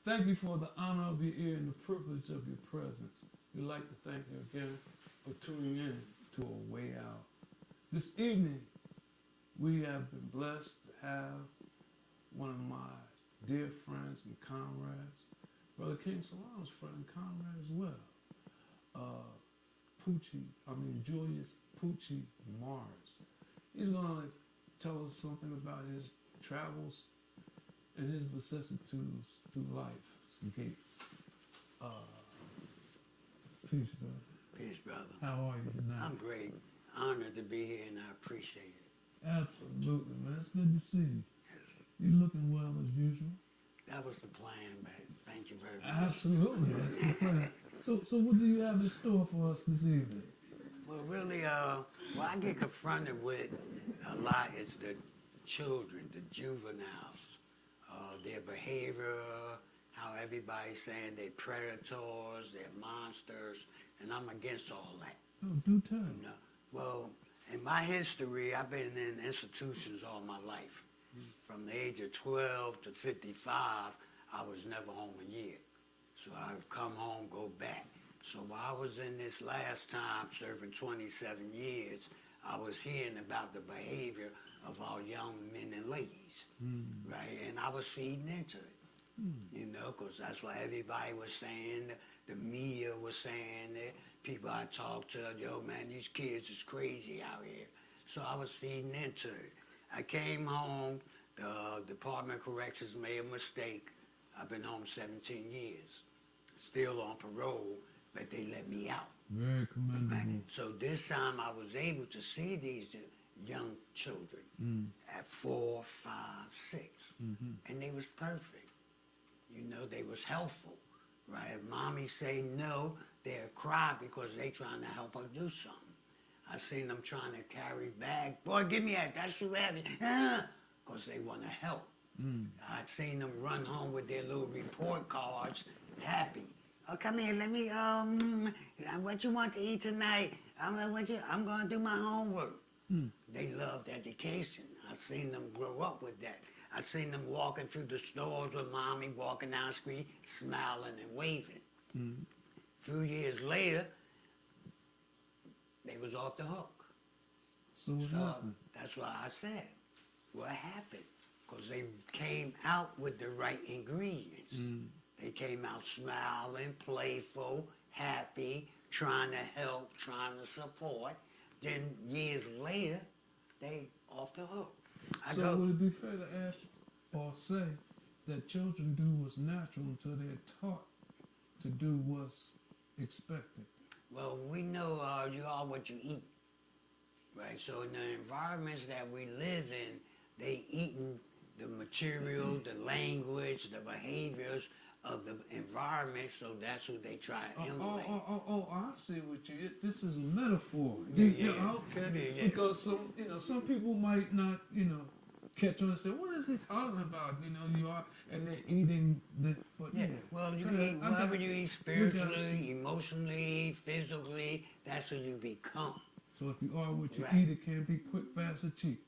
Thank you for the honor of your ear and the privilege of your presence. We'd like to thank you again for tuning in to A Way Out. This evening, we have been blessed to have one of my dear friends and comrades, Brother King Salon's friend and comrade as well, Julius Poochie Mars. He's going to tell us something about his travels and his vicissitudes through life's gates. Peace, brother. Peace, brother. How are you tonight? I'm great. Honored to be here, and I appreciate it. Absolutely, man. It's good to see you. Yes. You're looking well as usual. That was the plan, man. Thank you very much. Absolutely, that's the plan. So what do you have in store for us this evening? Well, really, what I get confronted with a lot is the children, the juveniles, their behavior, how everybody's saying they're predators, they're monsters, and I'm against all that. Oh, do tell. You know? Well, in my history, I've been in institutions all my life. From the age of 12 to 55, I was never home a year. So I'd come home, go back. So while I was in this last time, serving 27 years, I was hearing about the behavior of our young men and ladies, right? And I was feeding into it, you know, because that's what everybody was saying. The media was saying it. People I talked to, yo, man, these kids is crazy out here. So I was feeding into it. I came home, the Department of Corrections made a mistake. I've been home 17 years, still on parole, but they let me out. Very commendable. Right? So this time I was able to see these young children at 4, 5, 6, and they was perfect. You know, they was helpful, right? If mommy say no, they'll cry because they trying to help her do something. I seen them trying to carry bags. Boy, give me that, that's too heavy. Because they want to help. I'd seen them run home with their little report cards, happy. Oh, come here, let me, what you want to eat tonight? I'm going to do my homework. They loved education. I seen them grow up with that. I seen them walking through the stores with mommy, walking down the street, smiling and waving. A few years later, they was off the hook. So what happened? That's why I said, what happened? Because they came out with the right ingredients. They came out smiling, playful, happy, trying to help, trying to support. Then years later, they off the hook. So would it be fair to ask or say that children do what's natural until they're taught to do what's expected? Well, we know you are what you eat, right? So in the environments that we live in, they eating the material, the language, the behaviors of the environment, so that's what they try to emulate. I see what you. This is a metaphor. Yeah. Okay. Yeah. Because some people might not, catch on and say, "What is he talking about?" You are, and they're eating the. But yeah. Well, you eat whatever you eat, spiritually, emotionally, physically. That's who you become. So if you are what you eat, it can be quick, fast, or cheap.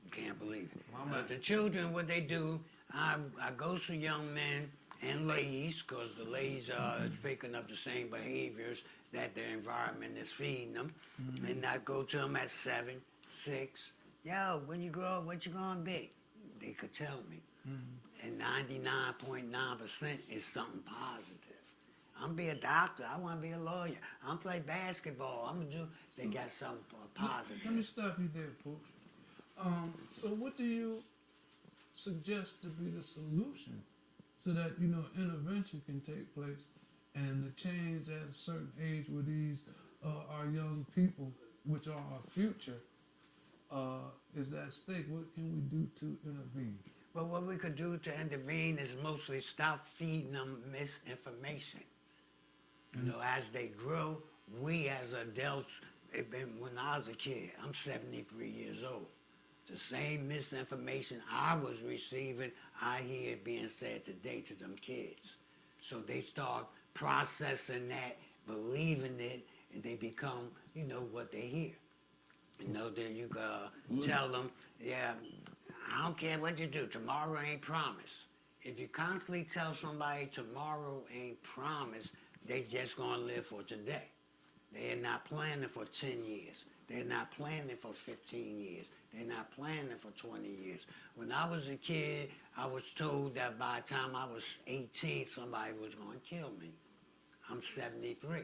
Can't believe it. But the children, what they do, I go to young men and ladies, because the ladies are picking up the same behaviors that their environment is feeding them. And I go to them at 7, 6. Yo, when you grow up, what you gonna be? They could tell me. And 99.9% is something positive. I'm be a doctor. I want to be a lawyer. I'm play basketball. I'm gonna do. They got something positive. Let me stop you there, Pooch. So what do you suggest to be the solution so that, intervention can take place and the change at a certain age where these our young people, which are our future, is at stake? What can we do to intervene? Well, what we could do to intervene is mostly stop feeding them misinformation. As they grow, we as adults, when I was a kid, I'm 73 years old. The same misinformation I was receiving, I hear it being said today to them kids. So they start processing that, believing it, and they become, what they hear. Then you tell them, yeah, I don't care what you do, tomorrow ain't promised. if you constantly tell somebody tomorrow ain't promised, they just gonna live for today. They're not planning for 10 years. They're not planning for 15 years. They're not planning for 20 years. When I was a kid, I was told that by the time I was 18, somebody was going to kill me. I'm 73.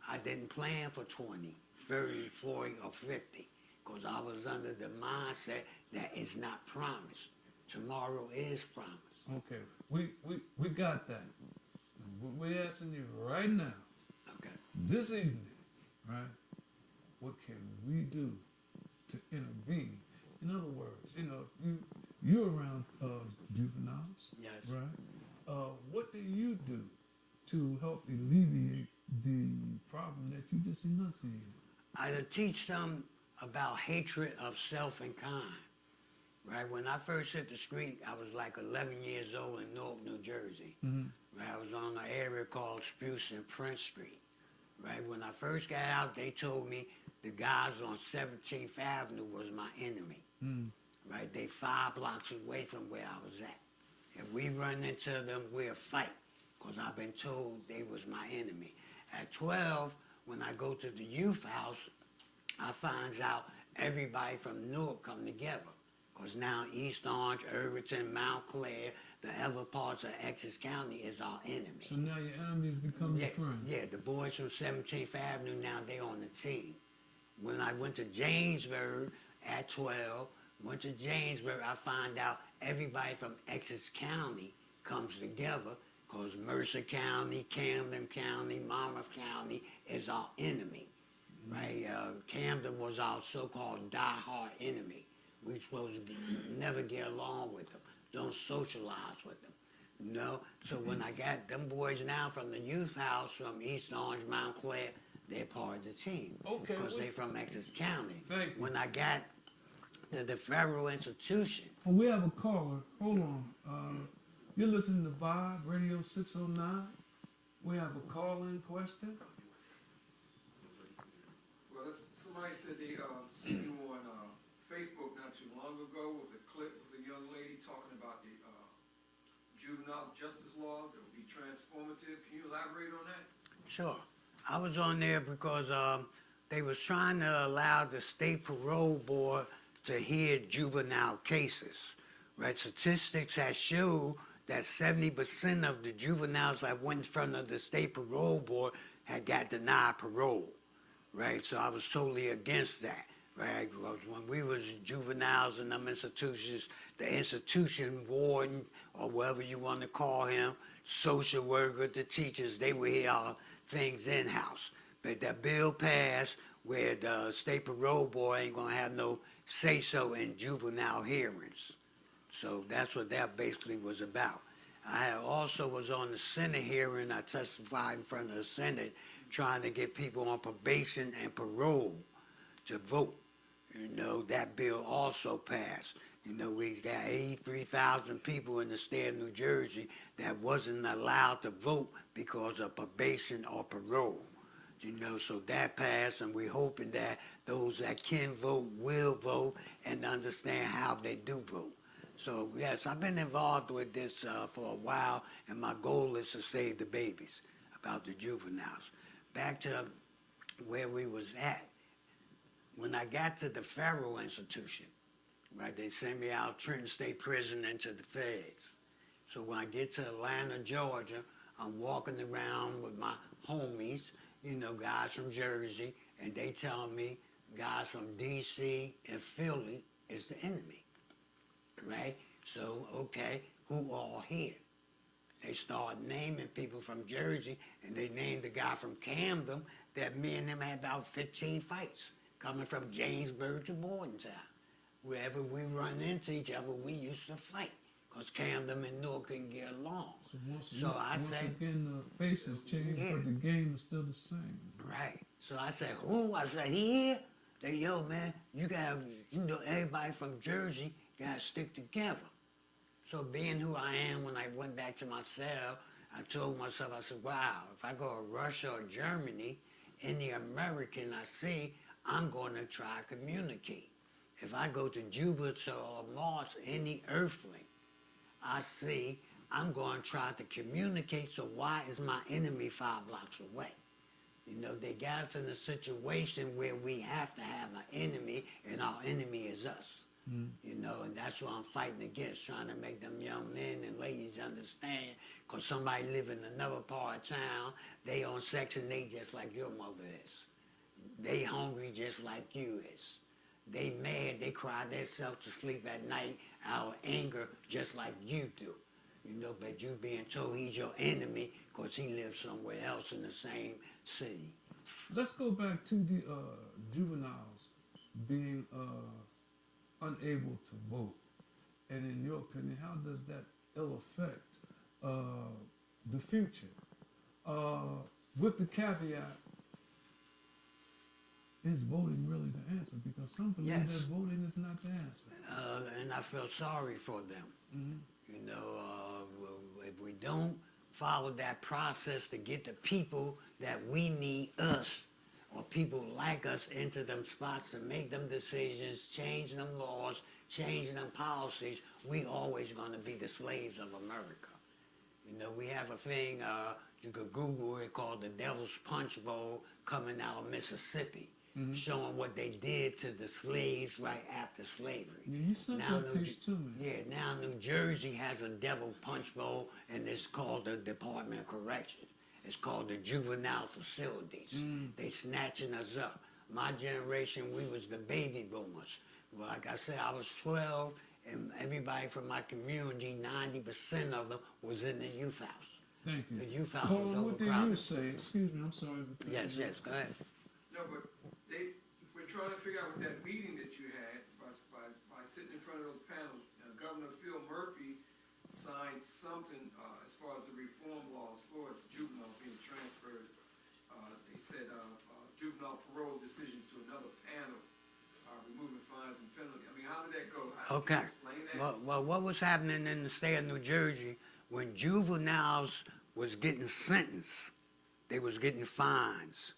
I didn't plan for 20, 30, 40, or 50 because I was under the mindset that it's not promised. Tomorrow is promised. Okay, we got that. We're asking you right now, Okay. this evening, right? What can we do to intervene? In other words, you know, you're around juveniles, Yes. right? What do you do to help alleviate the problem that you just enunciated? I teach them about hatred of self and kind. Right, when I first hit the street, I was like 11 years old in Newark, New Jersey. Right, I was on an area called Spruce and Prince Street. Right, when I first got out, they told me the guys on 17th Avenue was my enemy. Right, they 5 blocks away from where I was at. If we run into them, we'll fight, because I've been told they was my enemy. At 12, when I go to the youth house, I find out everybody from Newark come together. Because now East Orange, Irvington, Mount Clair, the other parts of Essex County is our enemy. So now your enemies become your friends. Yeah, the boys from 17th Avenue, now they're on the team. When I went to Jamesburg at 12, went to Jamesburg, I find out everybody from Essex County comes together because Mercer County, Camden County, Monmouth County is our enemy. Right? Camden was our so-called die-hard enemy. We supposed to never get along with them. Don't socialize with them. You know? So when I got them boys now from the youth house from East Orange, Mount Clair, they're part of the team. Okay. Because they're from Essex County. Thank you. When I got to the federal institution. Well, we have a caller. Hold on. You're listening to Vibe Radio 609. We have a call-in question. Well, somebody said they seen you on Facebook not too long ago was a clip of a young lady talking about the juvenile justice law that would be transformative. Can you elaborate on that? Sure. I was on there because they was trying to allow the state parole board to hear juvenile cases. Right? Statistics have showed that 70% of the juveniles that went in front of the state parole board had got denied parole. Right? So I was totally against that. Right, because when we was juveniles in them institutions, the institution warden, or whatever you want to call him, social worker, the teachers, they would hear our things in-house. But that bill passed where the state parole board ain't going to have no say-so in juvenile hearings. So that's what that basically was about. I also was on the Senate hearing. I testified in front of the Senate trying to get people on probation and parole to vote. You know, that bill also passed. You know, we got 83,000 people in the state of New Jersey that wasn't allowed to vote because of probation or parole. You know, so that passed, and we're hoping that those that can vote will vote and understand how they do vote. So, yes, I've been involved with this for a while, and my goal is to save the babies, about the juveniles. Back to where we was at. When I got to the federal institution, right, they sent me out Trenton State Prison into the feds. So when I get to Atlanta, Georgia, I'm walking around with my homies, you know, guys from Jersey, and they tell me guys from D.C. and Philly is the enemy, right? So, okay, who all here? They start naming people from Jersey, and they named the guy from Camden that me and him had about 15 fights. Coming from Jamesburg to Bordentown. Wherever we run into each other, we used to fight. Because Camden and Newark couldn't get along. So once again, the faces change, but the game is still the same. Right. So I said, who? I said, he here? They, yo, man, you gotta, you know, everybody from Jersey gotta stick together. So being who I am, when I went back to my cell, I told myself, I said, wow, if I go to Russia or Germany, any American I see, I'm going to try to communicate. If I go to Jupiter or Mars, any earthling I see, I'm going to try to communicate, so why is my enemy 5 blocks away? You know, they got us in a situation where we have to have an enemy, and our enemy is us. You know, and that's what I'm fighting against, trying to make them young men and ladies understand, because somebody live in another part of town, they on Section 8 just like your mother is. They hungry just like you is. They mad, they cry themselves to sleep at night out of anger just like you do. You know, but you being told he's your enemy because he lives somewhere else in the same city. Let's go back to the juveniles being unable to vote. And in your opinion, how does that ill affect the future? With the caveat, is voting really the answer? Because some believe Yes. that voting is not the answer. And I feel sorry for them. Mm-hmm. You know, if we don't follow that process to get the people that we need us or people like us into them spots to make them decisions, change them laws, change them policies, we always going to be the slaves of America. You know, we have a thing, you could Google it, called the Devil's Punch Bowl coming out of Mississippi, showing what they did to the slaves right after slavery. Yeah, you sent that piece to me. Yeah, now New Jersey has a Devil Punch Bowl, and it's called the Department of Corrections. It's called the Juvenile Facilities. They snatching us up. My generation, we was the baby boomers. Well, like I said, I was 12, and everybody from my community, 90% of them was in the youth house. Thank you. The youth house Cole, was what did overcrowded. you say? Excuse me, I'm sorry. Yes, go ahead. No, but we're trying to figure out with that meeting that you had by sitting in front of those panels. Governor Phil Murphy signed something as far as the reform laws for juveniles being transferred. He said juvenile parole decisions to another panel, removing fines and penalties. I mean, how did that go? Okay. Can you explain that? Well, what was happening in the state of New Jersey when juveniles was getting sentenced? They was getting fines,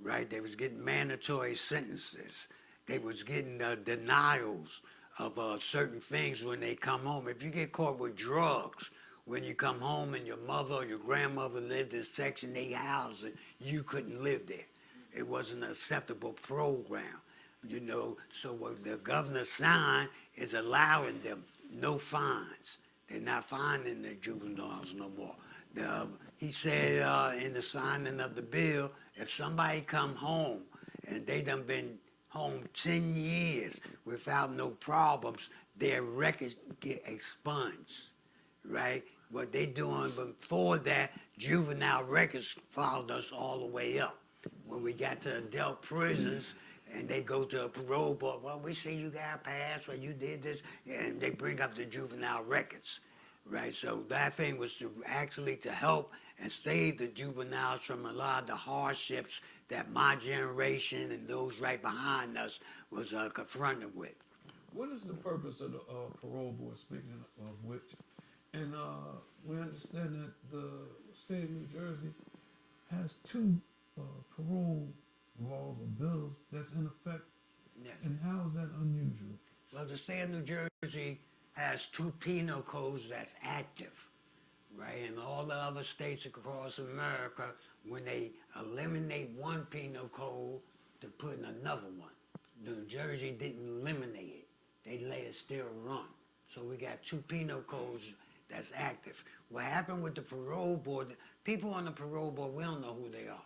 right? They was getting mandatory sentences. They was getting denials of certain things when they come home. If you get caught with drugs, when you come home and your mother or your grandmother lived in Section 8 housing, you couldn't live there. It wasn't an acceptable program, you know. So what the governor signed is allowing them no fines. They're not fining the juveniles no more. He said in the signing of the bill, if somebody come home and they done been home 10 years without no problems, their records get expunged, right? What they doing before that, juvenile records followed us all the way up. When we got to adult prisons and they go to a parole board, well, we see you got a pass or you did this, and they bring up the juvenile records, right? So that thing was to help and save the juveniles from a lot of the hardships that my generation and those right behind us was confronted with. What is the purpose of the parole board, speaking of which? And we understand that the state of New Jersey has 2 parole laws or bills that's in effect. Yes. And how is that unusual? Well, the state of New Jersey has 2 penal codes that's active, right? And all the other states across America, when they eliminate one penal code to put in another one. New Jersey didn't eliminate it. They let it still run. So we got 2 penal codes that's active. What happened with the parole board, people on the parole board, we don't know who they are.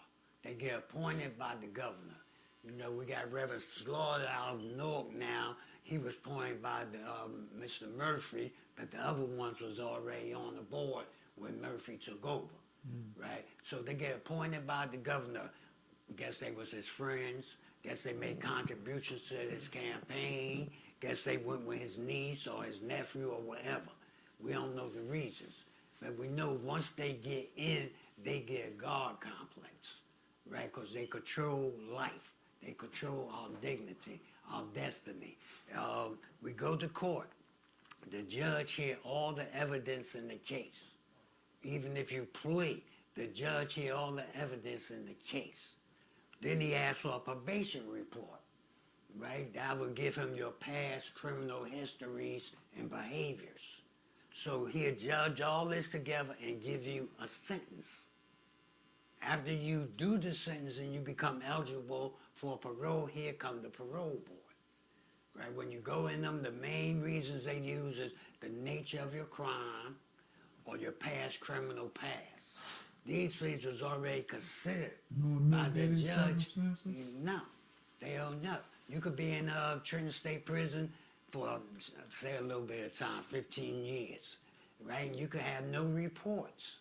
They get appointed by the governor. You know, we got Reverend Slaughter out of Newark now. He was appointed by Mr. Murphy, but the other ones was already on the board when Murphy took over, right? So they get appointed by the governor. Guess they was his friends. Guess they made contributions to his campaign. Guess they went with his niece or his nephew or whatever. We don't know the reasons. But we know once they get in, they get a God complex, right? Because they control life. They control our dignity, our destiny. We go to court. The judge hear all the evidence in the case. Even if you plea, the judge hear all the evidence in the case. Then he asks for a probation report, right? That will give him your past criminal histories and behaviors. So he'll judge all this together and give you a sentence. After you do the sentence and you become eligible for parole, here come the parole board. Right? When you go in them, the main reasons they use is the nature of your crime or your past criminal past. These things was already considered by the judge. No, they don't know. You could be in Trenton State Prison for, say, a little bit of time, 15 years, right? And you could have no reports,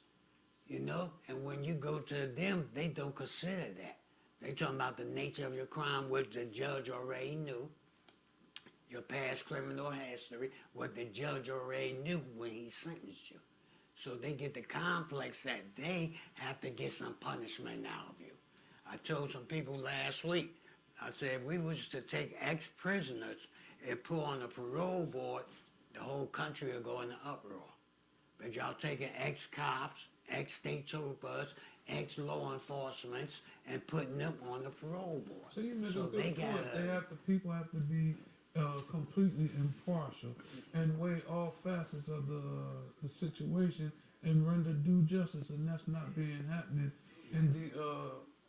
you know? And when you go to them, they don't consider that. They talking about the nature of your crime, which the judge already knew, your past criminal history, what the judge already knew when he sentenced you. So they get the complex that they have to get some punishment out of you. I told some people last week, I said, if we was to take ex-prisoners and put on a parole board, the whole country will go into uproar. But y'all taking ex-cops, ex-state troopers, ex-law enforcements, and putting them on the parole board. So you make So a good they point. People have to be completely impartial and weigh all facets of the situation and render due justice, and that's not being happening in the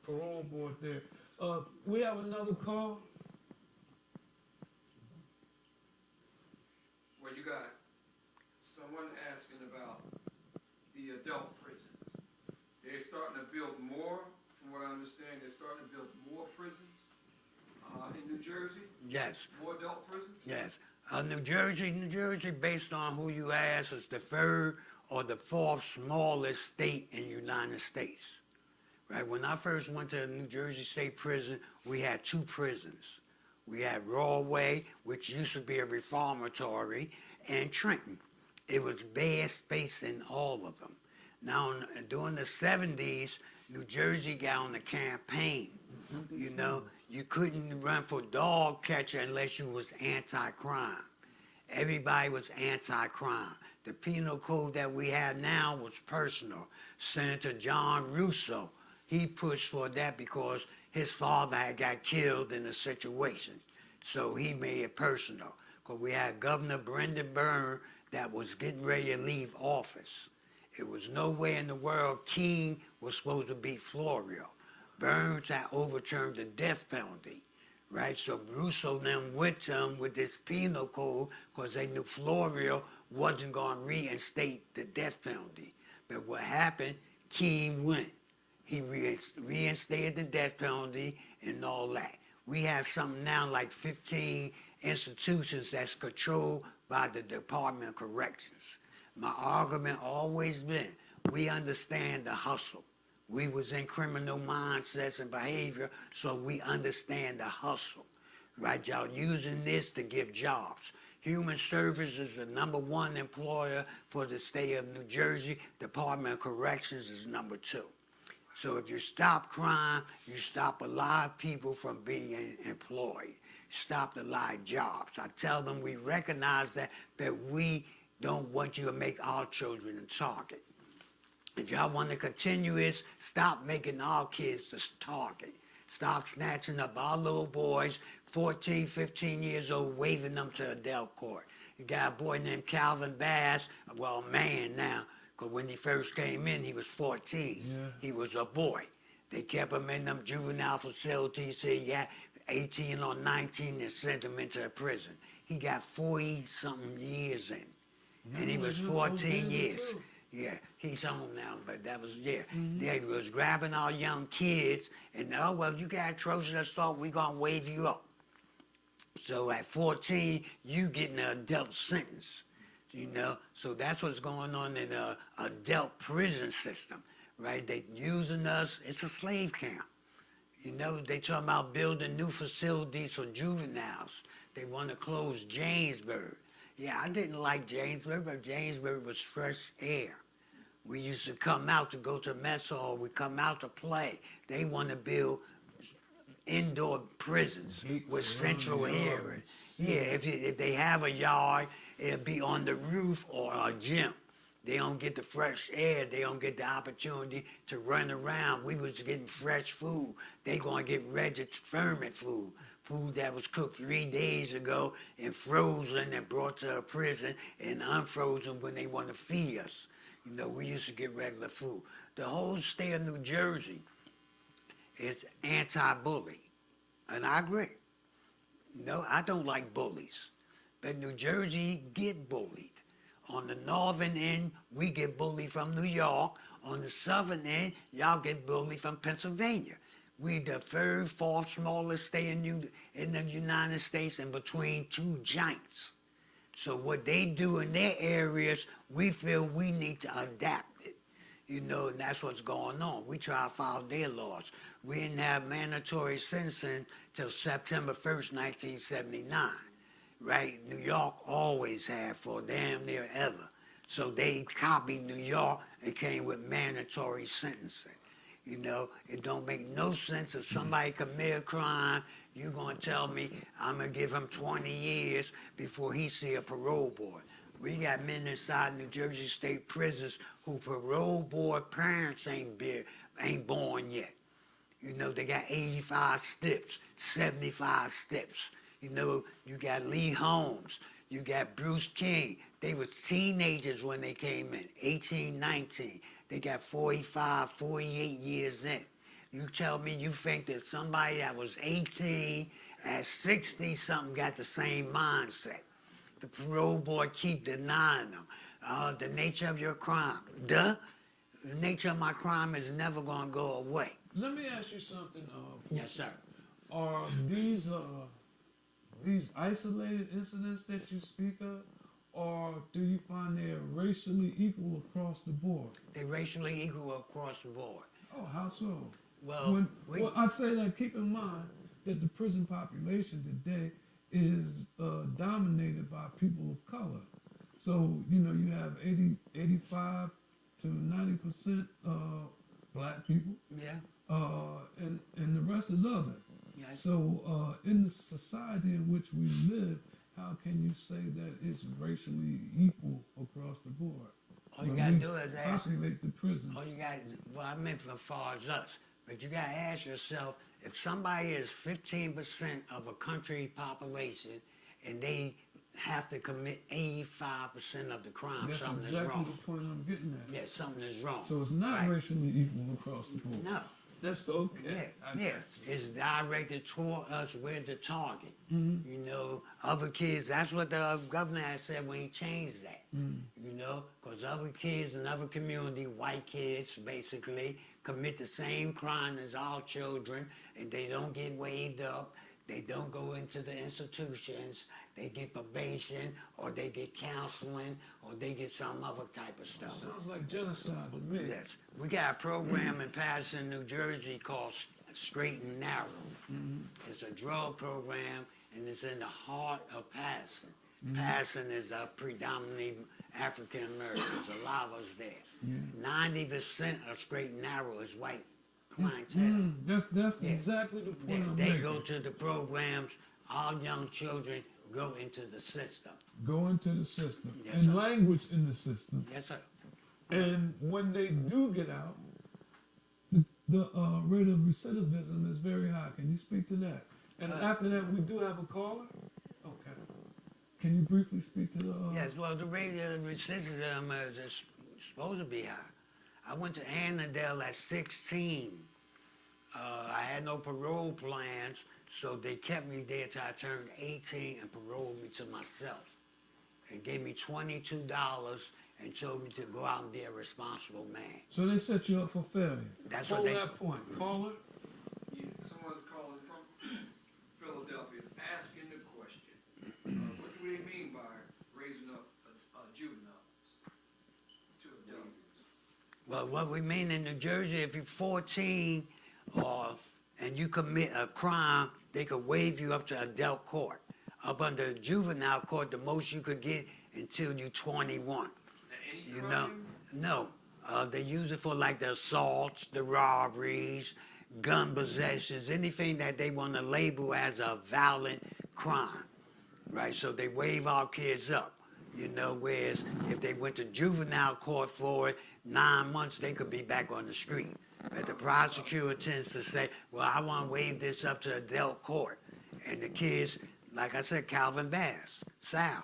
parole board there. We have another call. Well, you got someone asking about the adult prisons. They're starting to build more, from what I understand, they're starting to build more prisons in New Jersey? Yes. More adult prisons? Yes. New Jersey, based on who you ask, is the third or the fourth smallest state in the United States. Right? When I first went to New Jersey State Prison, we had two prisons. We had Rawway, which used to be a reformatory, and Trenton. It was bad space in all of them. Now, during the 70s, New Jersey got on the campaign. You know, you couldn't run for dog catcher unless you was anti-crime. Everybody was anti-crime. The penal code that we have now was personal. Senator John Russo, he pushed for that because his father had got killed in a situation. So he made it personal. Because we had Governor Brendan Byrne that was getting ready to leave office. It was nowhere in the world King was supposed to beat Florio. Burns had overturned the death penalty, right? So Russo then went to him with this penal code because they knew Florio wasn't going to reinstate the death penalty. But what happened, King went. He reinstated the death penalty and all that. We have something now like 15 institutions that's controlled by the Department of Corrections. My argument always been, we understand the hustle. We was in criminal mindsets and behavior, so we understand the hustle, right? Y'all using this to give jobs. Human Services is the #1 employer for the state of New Jersey. Department of Corrections is #2. So if you stop crime, you stop a lot of people from being employed. Stop a lot of jobs. I tell them we recognize that we don't want you to make our children a target. If y'all want to continue this, stop making our kids the target. Stop snatching up our little boys, 14, 15 years old, waving them to adult court. You got a boy named Calvin Bass, well, a man now, because when he first came in, he was 14. Yeah. He was a boy. They kept him in them juvenile facilities, say he got 18 or 19 and sent him into a prison. He got 40-something years in. And he was 14 years. Yeah, he's home now, but that was, yeah. They was grabbing our young kids, and, oh, well, you got atrocious assault, we gonna waive you up. So at 14, you getting an adult sentence, you know? So that's what's going on in the adult prison system, right? They using us, it's a slave camp. You know, they talking about building new facilities for juveniles. They want to close Jamesburg. Yeah, I didn't like Jamesburg, but Jamesburg was fresh air. We used to come out to go to mess hall. We come out to play. They want to build indoor prisons with central areas. Yeah, if they have a yard, it'll be on the roof or a gym. They don't get the fresh air. They don't get the opportunity to run around. We was getting fresh food. They gonna get registered ferment food. food that was cooked 3 days ago and frozen and brought to a prison and unfrozen when they want to feed us. You know, we used to get regular food. The whole state of New Jersey is anti-bully, and I agree. No, I don't like bullies, but New Jersey get bullied. On the northern end, we get bullied from New York. On the southern end, y'all get bullied from Pennsylvania. We the third, fourth smallest state in the United States, in between two giants. So what they do in their areas, we feel we need to adapt it. You know, and that's what's going on. We try to follow their laws. We didn't have mandatory sentencing till September 1st, 1979, right? New York always had for damn near ever. So they copied New York and came with mandatory sentencing. You know, it don't make no sense if somebody commit a crime, you're gonna tell me I'm gonna give him 20 years before he see a parole board. We got men inside New Jersey state prisons who parole board parents ain't born yet. You know, they got 85 steps, 75 steps. You know, you got Lee Holmes, you got Bruce King. They were teenagers when they came in, 18, 19. They got 45, 48 years in. You tell me you think that somebody that was 18 at 60 something got the same mindset. The parole board keep denying them. The nature of your crime. The nature of my crime is never gonna go away. Let me ask you something. Yes, sir. Are these isolated incidents that you speak of, or do you find they're racially equal across the board? They racially equal across the board. Oh, how so? Well, Well, I say that keep in mind that the prison population today is dominated by people of color. So, you know, you have 85 to 90% black people, yeah. and the rest is other. Yes. So, in the society in which we live, how can you say that it's racially equal across the board? All you When gotta we do is ask. populate the prisons. All you got, well, I meant as far as us, but you gotta ask yourself, if somebody is 15% of a country population and they have to commit 85% of the crime, That's something is exactly wrong. the point I'm getting at. Yeah, something is wrong. So it's not Right. racially equal across the board. No. That's okay. Yeah, it's directed toward us. We're the target. Mhm. You know, other kids, that's what the governor had said when he changed that. You know, because other kids in other community, white kids basically, commit the same crime as our children, and they don't get waived up. They don't go into the institutions. They get probation, or they get counseling, or they get some other type of stuff. Sounds like genocide to me. Yes. We got a program in Patterson, New Jersey called Straight and Narrow. It's a drug program, and it's in the heart of Patterson. Patterson is predominantly African Americans, a lot of us there. 90% of Straight and Narrow is white clientele. That's exactly the point I'm They making. go to the programs, all young children go into the system. Go into the system. Yes, and sir. language in the system. Yes, sir. And when they do get out, the rate of recidivism is very high. Can you speak to that? And after that, we do have a caller? Okay. Can you briefly speak to the... Yes, well, the rate of recidivism is supposed to be high. I went to Annandale at 16. I had no parole plans, so they kept me there till I turned 18 and paroled me to myself. And gave me $22 and told me to go out and be a responsible man. So they set you up for failure. That's what Hold they- that point. Caller? Yeah, someone's calling from Philadelphia, is asking the question. What do they mean by raising up juveniles to adults? Well, what we mean in New Jersey, if you're 14 and you commit a crime, they could waive you up to adult court. Up under juvenile court, the most you could get until you're 21. Any You know, crime? no. They use it for like the assaults, the robberies, gun possessions, anything that they want to label as a violent crime, right? So they waive our kids up, you know, whereas if they went to juvenile court for it, 9 months, they could be back on the street. But the prosecutor tends to say, well, I want to waive this up to adult court. And the kids, like I said, Calvin Bass, Sal,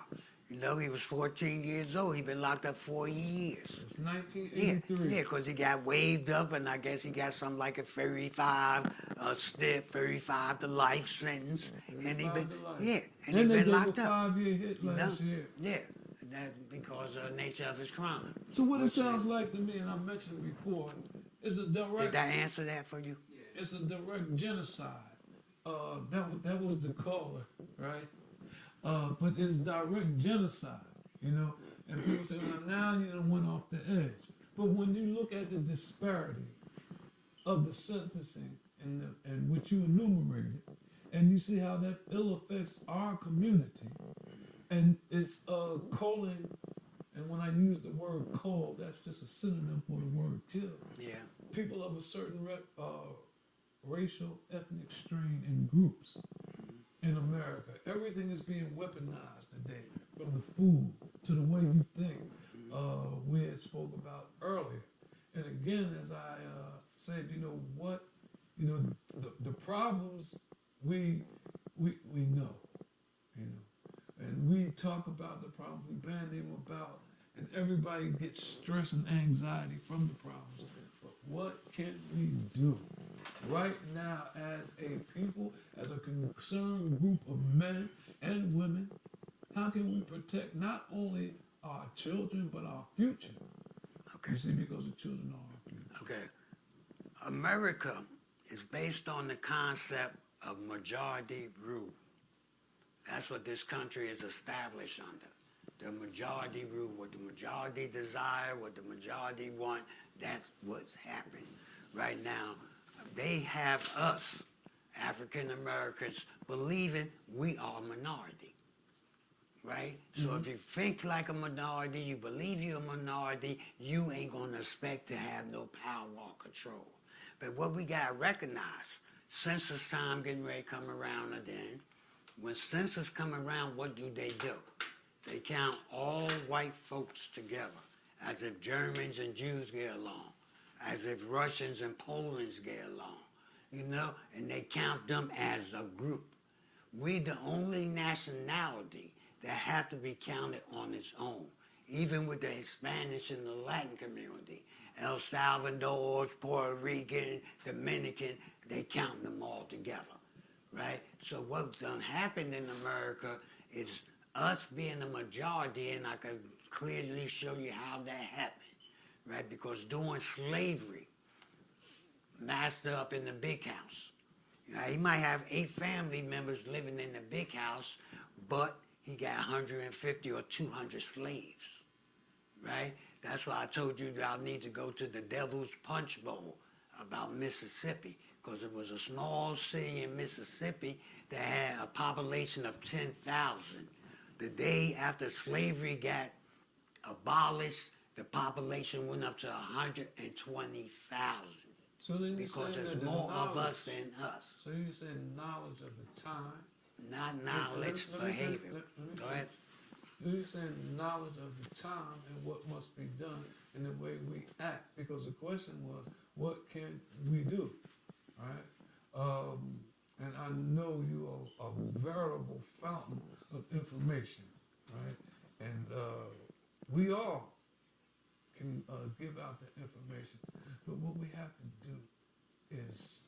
you know, he was 14 years old. He been locked up 40 years. It's Yeah, 1983. yeah, because he got waved up, and I guess he got something like a 35 step, 35 to life sentence, and he 35 been to life. yeah, and And he they been gave a locked up. 5-year hit You know? last year. Yeah, that's because of the nature of his crime. So what it Which sounds is- like to me, and I mentioned it before, is a Did direct. I answer that for you? It's a direct genocide. That was the caller, right? But it's direct genocide, you know. And people say, well, now you done went off the edge. But when you look at the disparity of the sentencing and what you enumerated, and you see how that ill affects our community, and it's calling, and when I use the word call, that's just a synonym for the word kill. Yeah. People of a certain racial, ethnic strain and groups in America. Everything is being weaponized today, from the food to the way you think. We had spoke about earlier, and again, as I said, you know what, you know, the problems we know, you know, and we talk about the problems, we band them about, and everybody gets stress and anxiety from the problems. But what can we do right now as a people, as a concerned group of men and women? How can we protect not only our children, but our future? Okay. You see, because the children are our future. Okay. America is based on the concept of majority rule. That's what this country is established under. The majority rule, what the majority desire, what the majority want, that's what's happening right now. They have us, African Americans, believing we are a minority, right? So if you think like a minority, you believe you're a minority, you ain't gonna expect to have no power or control. But what we gotta recognize, census time getting ready to come around again. When census come around, what do? They count all white folks together, as if Germans and Jews get along, as if Russians and Poles get along, you know, and they count them as a group. We the only nationality that have to be counted on its own, even with the Hispanics and the Latin community. El Salvador, Puerto Rican, Dominican, they count them all together, right? So what's done happened in America is us being the majority, and I can clearly show you how that happened, right? Because during slavery, master up in the big house, he might have 8 family members living in the big house, but he got 150 or 200 slaves, right? That's why I told you that I need to go to the Devil's Punch Bowl about Mississippi, because it was a small city in Mississippi that had a population of 10,000. The day after slavery got abolished, the population went up to 120,000. So then you're Because saying there's that the more of knowledge- us than us. So you're saying knowledge of the time. Not knowledge, Let me finish- behavior. let me Go ahead. You're saying knowledge of the time and what must be done and the way we act. Because the question was, what can we do? All right? And I know you are a veritable fountain of information, right? And we all can give out the information. But what we have to do is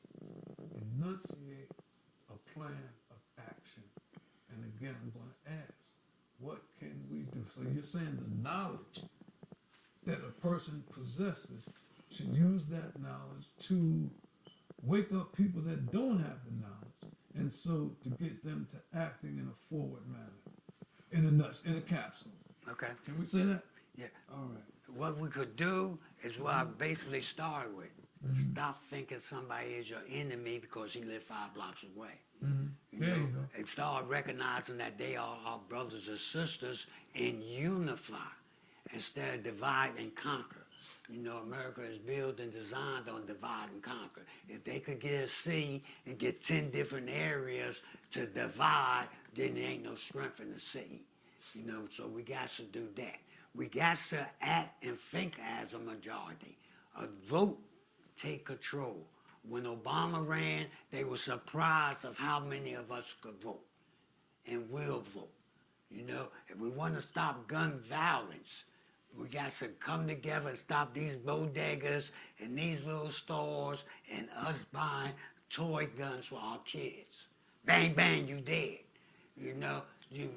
enunciate a plan of action. And again, I'm going to ask, what can we do? So you're saying the knowledge that a person possesses should use that knowledge to wake up people that don't have the knowledge, and so to get them to acting in a forward manner, in a capsule. Okay. Can we say that? Yeah. All right. What we could do is what I basically started with. Stop thinking somebody is your enemy because he lived 5 blocks away. There you go. And start recognizing that they are our brothers and sisters and unify instead of divide and conquer. You know, America is built and designed on divide and conquer. If they could get a city and get 10 different areas to divide, then there ain't no strength in the city. You know, so we got to do that. We got to act and think as a majority. A vote take control. When Obama ran, they were surprised of how many of us could vote and will vote. You know, if we want to stop gun violence, we got to come together and stop these bodegas and these little stores and us buying toy guns for our kids. Bang, bang, you dead. You know, you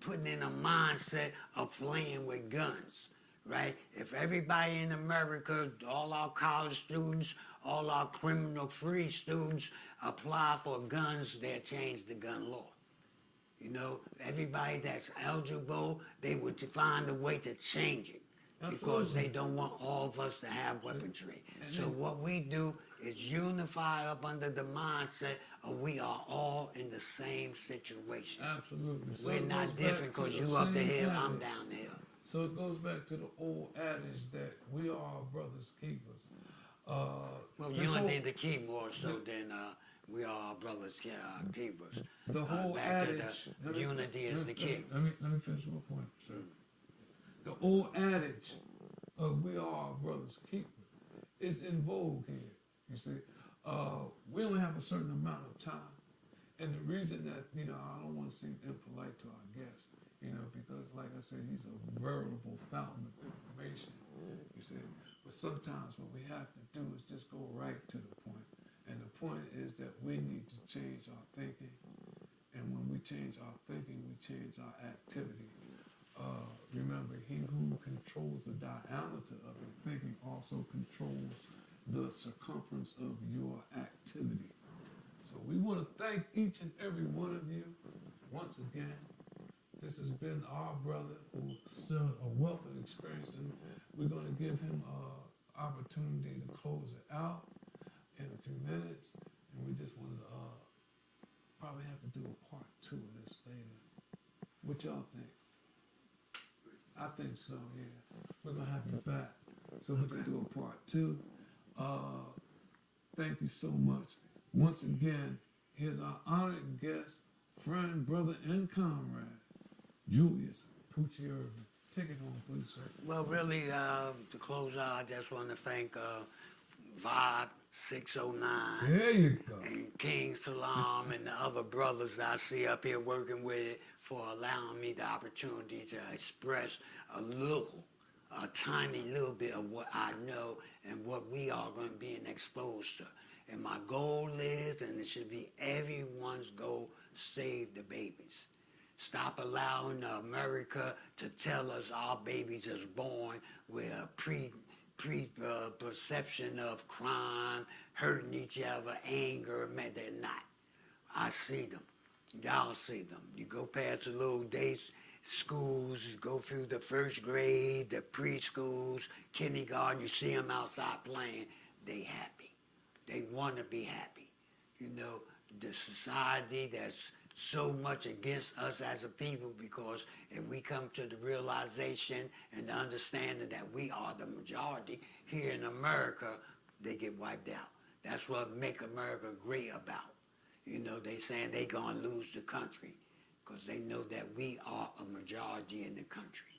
putting in a mindset of playing with guns, right? If everybody in America, all our college students, all our criminal-free students apply for guns, they'll change the gun law. You know, everybody that's eligible, they would find a way to change it. Because Absolutely. they don't want all of us to have weaponry. And So then- what we do is unify up under the mindset of we are all in the same situation. Absolutely. So We're it goes not back different to because the you up the same hill, I'm adage. down the hill. So it goes back to the old adage that we are our brother's keepers. Well, This unity whole- is the key more so than we are our brothers keepers. The whole back to adage. the unity is the key. Let me finish my point, sir. The old adage of we are our brother's keepers is in vogue here. You see, we only have a certain amount of time, and the reason that I don't want to seem impolite to our guest, because like I said, he's a veritable fountain of information. You see, but sometimes what we have to do is just go right to the point. And the point is that we need to change our thinking. And when we change our thinking, we change our activity. Remember, he who controls the diameter of your thinking also controls the circumference of your activity. So we want to thank each and every one of you once again. This has been our brother who's a wealth of experience, and we're going to give him an opportunity to close it out in a few minutes. And we just wanted to probably have to do a part 2 of this later. What y'all think? I think so, yeah. We're going to have you back so we can do a part 2. Thank you so much. Once again, here's our honored guest, friend, brother, and comrade, Julius Poochie Irvin. Take it home, please, sir. Well, really, to close out, I just want to thank Vibe 609. There you go. And King Salam and the other brothers I see up here working with it for allowing me the opportunity to express a tiny little bit of what I know and what we are going to be exposed to. And my goal is, and it should be everyone's goal, save the babies. Stop allowing America to tell us our babies is born with a perception of crime, hurting each other, anger. Man, they're not. I see them. Y'all see them. You go past the little day schools, you go through the first grade, the preschools, kindergarten, you see them outside playing. They happy. They want to be happy. The society that's so much against us as a people, because if we come to the realization and the understanding that we are the majority here in America, they get wiped out. That's what make America great about. They saying they gonna lose the country because they know that we are a majority in the country.